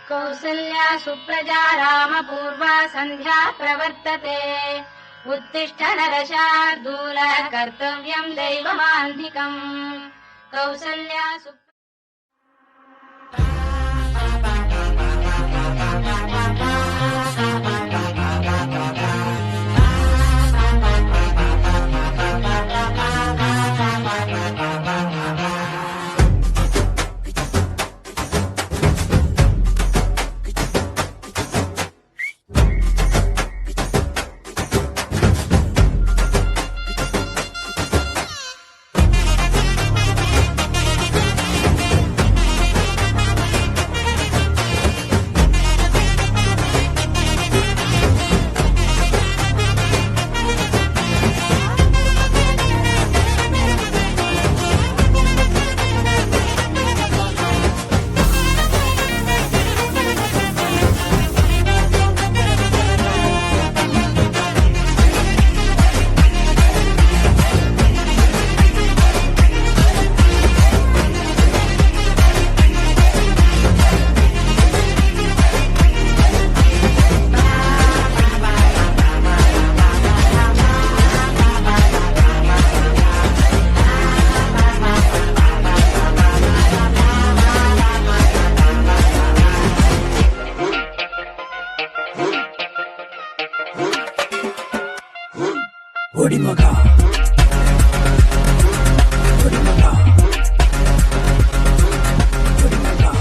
कौसल्या सुप्रजा रामपूर्वा सन्ध्या प्रवर्तते उत्तिष्ठ नरशार्दूल कर्तव्यं दैवमान्धिकम् कौसल्या Odimaka. Odimaka. Odimaka.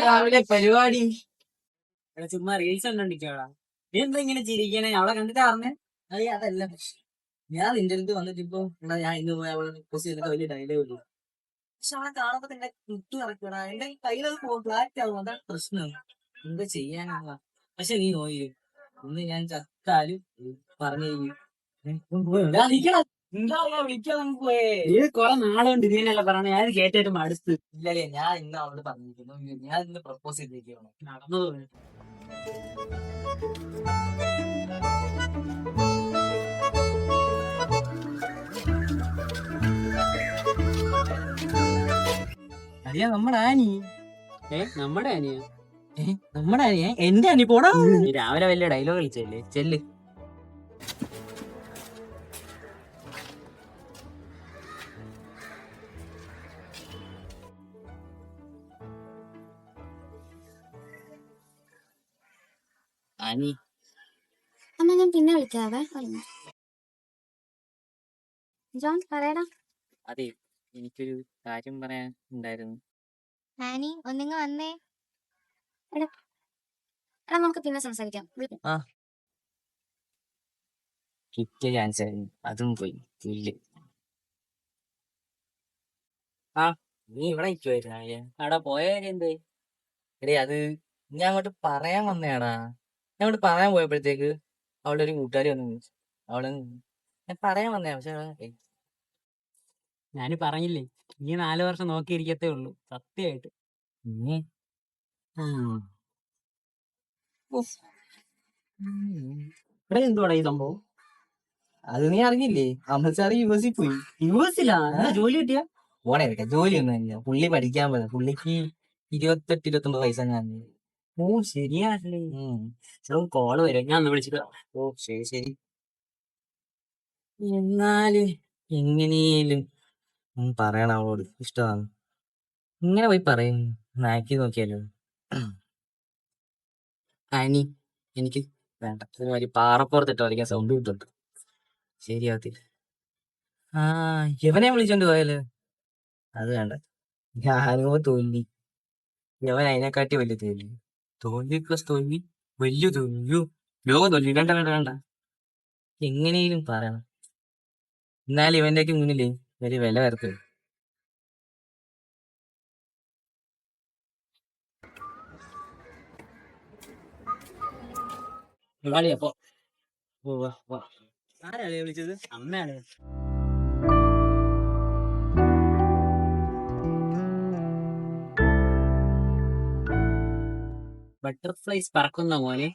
രാവിലെ പരിപാടി ചുമ്മാ റീൽസ് കണ്ടോണ്ടിരിക്കടാ. നീ എന്താ ഇങ്ങനെ ചിരിക്കണേ? അവളെ കണ്ടിട്ട് അറിഞ്ഞേ? അതല്ല ഞാൻ നിന്റെ അടുത്ത് വന്നിട്ട് ഇപ്പൊ ഞാൻ ഇന്ന് പോയി അവളെ റിക്വസ്റ്റ് ചെയ്തിട്ട് വലിയ ഡയലോഗ് ഇല്ല. പക്ഷെ അവളെ കാണുമ്പോ തന്നെ കുത്തു ഇറക്കടാ. എന്റെ കയ്യിലത് ഫ്ലാറ്റ് ആവും. അതാണ് പ്രശ്നം. എന്താ ചെയ്യാനാ? പക്ഷെ നീ നോയി ഒന്ന് ഞാൻ ചത്താലും പറഞ്ഞു എന്താ വിളിക്കാൻ നമുക്ക് പോയേ. ഇത് കൊറേ നാളുകൊണ്ട് ഇതിനല്ല പറഞ്ഞ ഞാൻ കേട്ടിട്ട് മടുത്ത്. ഇല്ലല്ലേ ഞാൻ ഇന്ന് അവളോട് പറഞ്ഞിരിക്കുന്നു. ഞാൻ ഇന്ന് പ്രപ്പോസ് ചെയ്തിരിക്കുകയാണ്. നടന്നത് അറിയാ നമ്മുടെ ആനി. നമ്മുടെ ആനിയ? നമ്മുടെ ആനിയ? എന്റെ ആനി പോടാ. രാവിലെ വലിയ ഡയലോഗ് കളിച്ചല്ലേ. ചെല്ല്. ആനി അമ്മ ഞാൻ പിന്നെ വിളിക്കാവേ. ജോൺ പറയടാ. അതെ, എനിക്കൊരു കാര്യം പറയാൻ ഉണ്ടായിരുന്നു. ആനി ഒന്നിങ്ങ് വന്നേ. എടാ നമുക്ക് പിന്നെ സംസാരിക്കാം. കിട്ടിയ ചാൻസ് ആയിരുന്നു, അതും പോയി. പുല്ല്. നീ ഇവിടെ നിൽക്കുവായിരുന്നു. അവിടെ പോയ കാര്യം എന്തായി? എടേ അത് ഞാൻ അങ്ങോട്ട് പറയാൻ വന്നയാടാ. ഞാൻ അങ്ങോട്ട് പറയാൻ പോയപ്പോഴത്തേക്ക് അവളുടെ ഒരു കൂട്ടുകാരി വന്നു വിളിച്ചു. അവള് ഞാൻ പറയാൻ വന്നയാ. പക്ഷെ ഞാന് പറഞ്ഞില്ലേ, ഈ 4 വർഷം നോക്കിയിരിക്കത്തേ ഉള്ളൂ സത്യമായിട്ട്. ഇവിടെ എന്തുവാടാ ഈ സംഭവം? അത് നീ അറിഞ്ഞില്ലേ? അമൽ സാറ് യുഎസിൽ പോയി. യുഎസിലാ? ജോലി കിട്ടിയ? പോണേ വെക്കാം, ജോലിയൊന്നും ഇല്ല. പുള്ളി പഠിക്കാൻ പോയത്, പുള്ളിക്ക് 28-29 വയസ്സെങ്ങാണ്ട്. ഓ ശരിയാണല്ലേ. കോള് വരും, ഞാൻ ഒന്ന് വിളിച്ചിട്ട് വരാം. ഓ ശരി ശരി. എന്നാലും എങ്ങനെയും പറയണം അവളോട്, ഇഷ്ടമാണ്. ഇങ്ങനെ പോയി പറയും, നാക്കി നോക്കിയാലോ. അനി എനിക്ക് വേണ്ട, ഒരുമാതിരി പാറപ്പുറത്തിട്ട് വരയ്ക്കാൻ സൗണ്ട് കിട്ടുന്നുണ്ട്, ശരിയാവത്തില്ല. ആ യവനെ വിളിച്ചോണ്ട് പോയാലോ, അത് വേണ്ട. ഞാനോ തോൽവി, യവൻ അതിനെക്കാട്ടി വലിയ തോൽവി. തോൽവി പ്ലസ് തോൽവി വലിയ തോൽവി. ലോക തോൽവി, വേണ്ട വേണ്ട വേണ്ട. എങ്ങനെയും പറയണം, എന്നാലും ഇവന്റെയൊക്കെ മുന്നിൽ ഒരു വില വരത്തില്ല. അപ്പൊ ആരാളെ വിളിച്ചത്? അമ്മയാണ്. ബട്ടർഫ്ലൈസ് പറക്കുന്ന മോനെ.